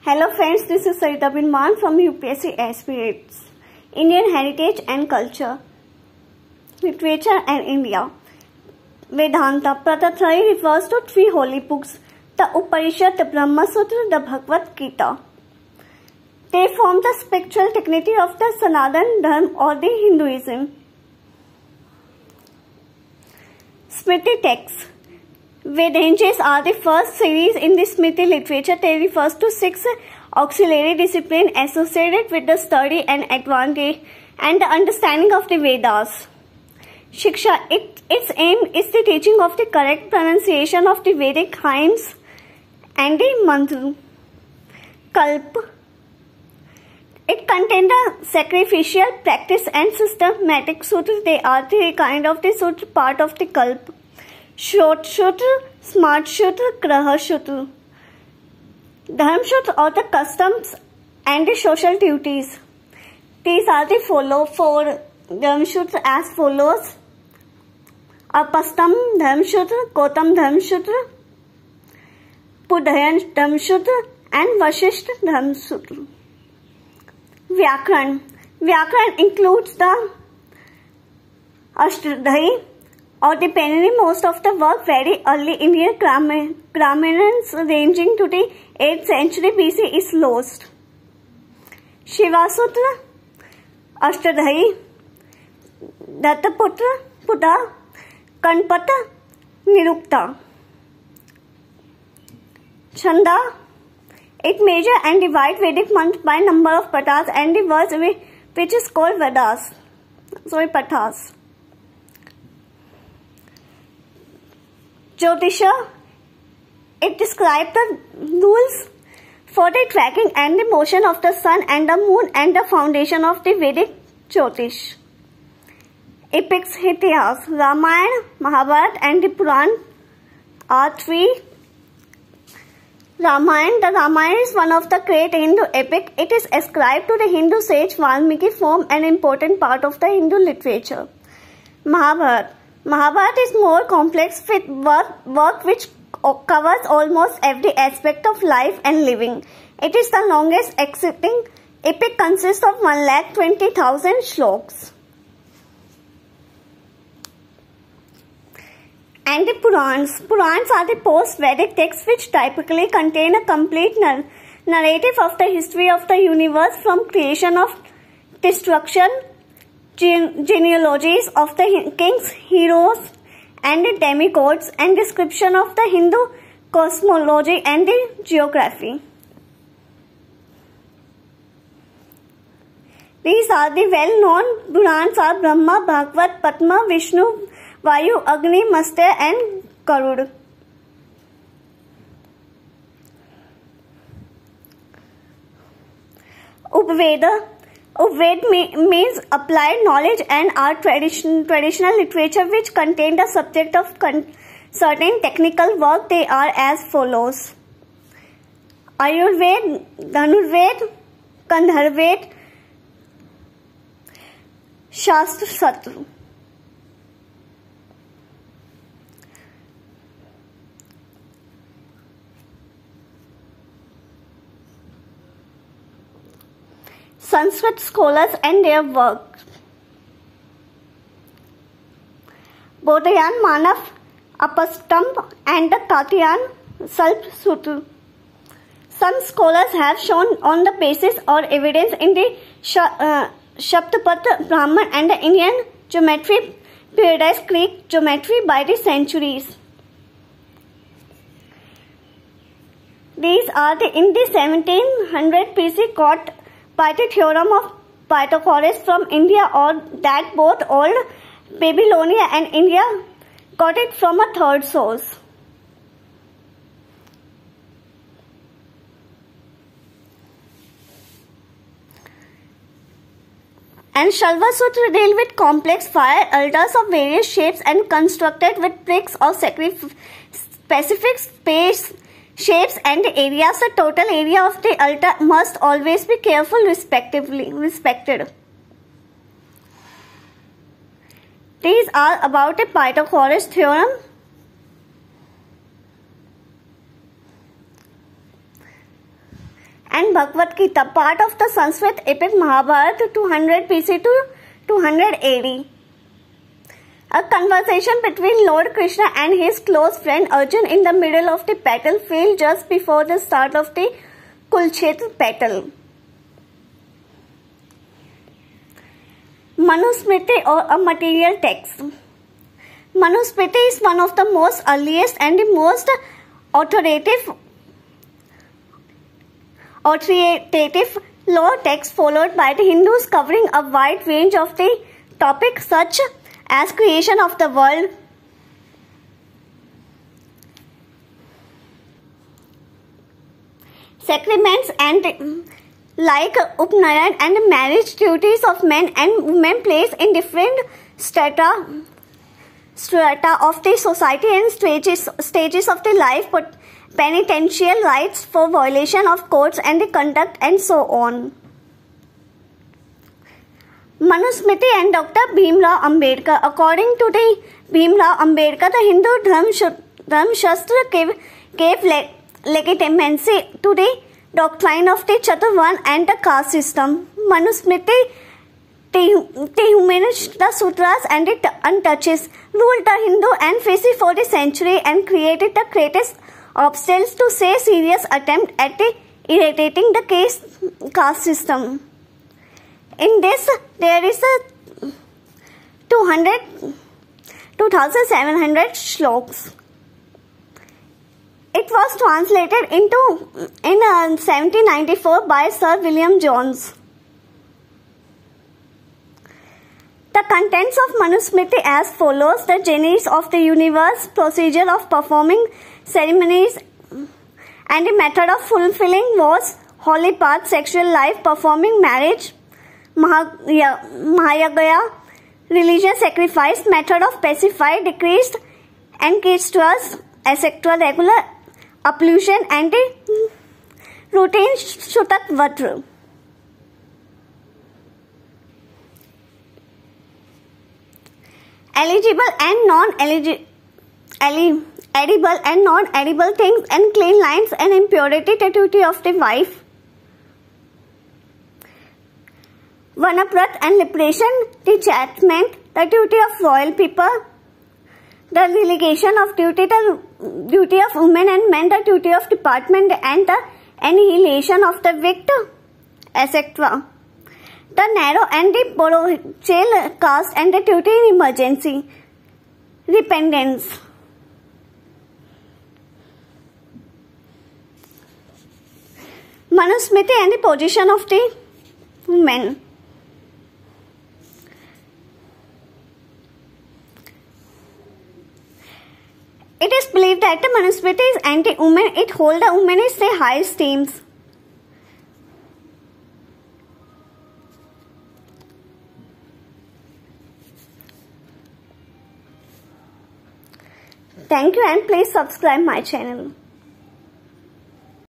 Hello friends, this is Sarita Binman from UPSC Aspirates. Indian Heritage and Culture, Literature and India. Vedanta Pratatraya refers to three holy books, the Upanishad, the Brahma Sutra, the Bhagavad Gita. They form the spiritual dignity of the Sanatana Dharma or the Hinduism. Smriti texts. Vedantas are the first series in the Smriti literature. They refers to 6 auxiliary disciplines associated with the study and advantage and the understanding of the Vedas. Shiksha, its aim is the teaching of the correct pronunciation of the Vedic hymns and the mantra. Kalp, it contains the sacrificial practice and systematic sutras. They are the kind of the sutra part of the kalp. Short Sutra, Smart Sutra, Graha Sutra. Dharma Sutra or the customs and the social duties. These are the four Dharma Sutra as follows. Apastam Dharma Sutra, Gautam Dharma Sutra, Budhayan Dharma Sutra and Vasishtha Dharma Sutra. Vyakaran. Vyakaran includes the Ashtadhyayi or depending most of the work very early Indian grammars ranging to the 8th century BC is lost. Shiva Sutra, Ashtadhyayi, Dattaputra, Buddha, Kanpata, Nirukta. Chanda, it measure and divide Vedic months by number of patas and the words which is called Vedas. Patas. Jyotisha, it describes the rules for the tracking and the motion of the sun and the moon and the foundation of the Vedic Jyotish. Epics, Itihas, Ramayana, Mahabharata and the Puran are 3. Ramayana, the Ramayana is one of the great Hindu epic. It is ascribed to the Hindu sage Valmiki, form an important part of the Hindu literature. Mahabharata is more complex with work which covers almost every aspect of life and living. It is the longest existing epic, consists of 1,20,000 shloks. And the Purans. Purans are the post-Vedic texts which typically contain a complete narrative of the history of the universe from creation of destruction, genealogies of the kings, heroes and the demigods and description of the Hindu cosmology and the geography. These are the well-known Purans are Brahma, Bhagavat, Padma, Vishnu, Vayu, Agni, Matsya and Garuda. Upved means applied knowledge and art traditional literature which contain the subject of certain technical work. They are as follows. Ayurved, Dhanurved, Gandharved, Shastra Satra. Sanskrit scholars and their work. Bodhayan Manav, Apastam and the Katyan Salp Sutra. Some scholars have shown on the basis or evidence in the Shabdapatra Brahman and the Indian geometry periodized Greek geometry by the centuries. These are in the 1700 BC got by the theorem of Pythagoras from India, or that both old Babylonia and India got it from a third source. And Shalva Sutra deal with complex fire altars of various shapes and constructed with bricks or specific space shapes and areas. The total area of the altar must always be carefully respected. These are about a Pythagoras theorem. and Bhagavad Gita, part of the Sanskrit epic Mahabharata, 200 BC to 200 AD. A conversation between Lord Krishna and his close friend Arjun in the middle of the battlefield just before the start of the Kurukshetra battle. Manusmriti, or a material text. Manusmriti is one of the most earliest and the most authoritative law texts followed by the Hindus, covering a wide range of the topics such as creation of the world, sacraments and like Upnayan, and marriage duties of men and women placed in different strata of the society and stages of the life, but penitential rights for violation of codes and the conduct, and so on. Manusmriti and Dr. Bhimrao Ambedkar. According to the Bhimrao Ambedkar, the Hindu Dharmashastra gave legitimacy to the doctrine of the Chaturvarna and the caste system. Manusmriti dehumanized the sutras and it untouches, ruled the Hindu and Farsi for the century, and created the greatest obstacles to say serious attempt at eradicating the caste system. In this, there is a 2,700 shloks. It was translated in 1794 by Sir William Jones. The contents of Manusmriti as follows: the genesis of the universe, procedure of performing ceremonies, and the method of fulfilling vows, holy path, sexual life, performing marriage, Mahayagya, religious sacrifice, method of pacify, decreased ancestors, etc., regular ablution, and the routine Shutak Vatra. Eligible and edible and non-edible things, and clean lines and impurity, the duty of the wife. Vanaprat and liberation, detachment, the duty of royal people. The relegation of duty, the duty of women and men, the duty of department, and the annihilation of the victim, etc. The narrow and the borochal caste, and the duty in emergency, repentance. Manusmriti and the position of the women. It is believed that the Manusmriti is anti-woman. It holds the woman in the high esteem. Thank you, and please subscribe my channel.